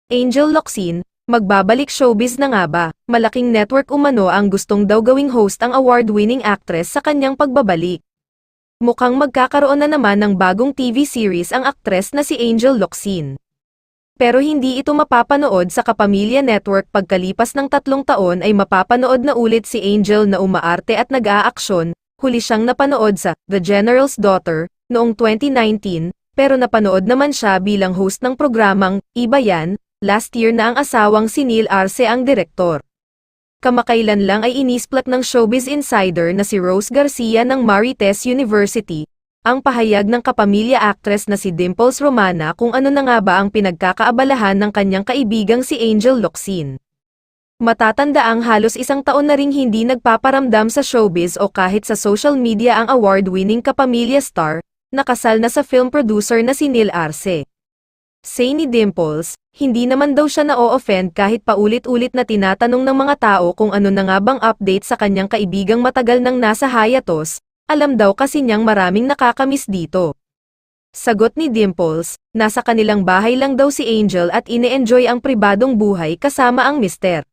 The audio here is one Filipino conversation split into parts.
Angel Locsin, magbabalik showbiz na nga ba? Malaking network umano ang gustong daw gawing host ang award-winning actress sa kanyang pagbabalik. Mukhang magkakaroon na naman ng bagong TV series ang aktres na si Angel Locsin. Pero hindi ito mapapanood sa Kapamilya Network pagkalipas ng 3 taon ay mapapanood na ulit si Angel na umaarte at nag-aaksyon. Huli siyang napanood sa The General's Daughter noong 2019, pero napanood naman siya bilang host ng programang Iba Yan. Last year na ang asawang si Neil Arce ang direktor. Kamakailan lang ay inisplat ng showbiz insider na si Rose Garcia ng Marites University, ang pahayag ng kapamilya actress na si Dimples Romana kung ano na nga ba ang pinagkakaabalahan ng kanyang kaibigang si Angel Locsin. Matatandaang halos 1 taon na ring hindi nagpaparamdam sa showbiz o kahit sa social media ang award-winning kapamilya star, nakasal na sa film producer na si Neil Arce. Say ni Dimples, hindi naman daw siya na-o-offend kahit paulit-ulit na tinatanong ng mga tao kung ano na nga bang update sa kanyang kaibigang matagal nang nasa hiatus, alam daw kasi niyang maraming nakakamiss dito. Sagot ni Dimples, nasa kanilang bahay lang daw si Angel at ine-enjoy ang pribadong buhay kasama ang mister.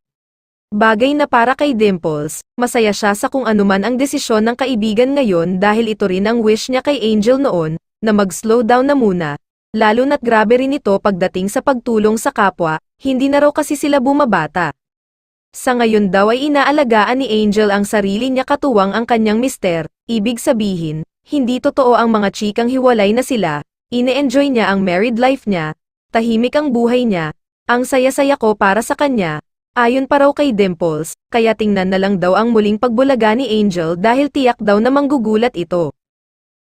Bagay na para kay Dimples, masaya siya sa kung anuman ang desisyon ng kaibigan ngayon dahil ito rin ang wish niya kay Angel noon, na mag-slow down na muna. Lalo na't grabe rin ito pagdating sa pagtulong sa kapwa, hindi na raw kasi sila bumabata. Sa ngayon daw ay inaalagaan ni Angel ang sarili niya katuwang ang kanyang mister, ibig sabihin, hindi totoo ang mga chikang hiwalay na sila, ine-enjoy niya ang married life niya, tahimik ang buhay niya, ang saya-saya ko para sa kanya, ayon pa raw kay Dimples, kaya tingnan na lang daw ang muling pagbulaga ni Angel dahil tiyak daw na manggugulat ito.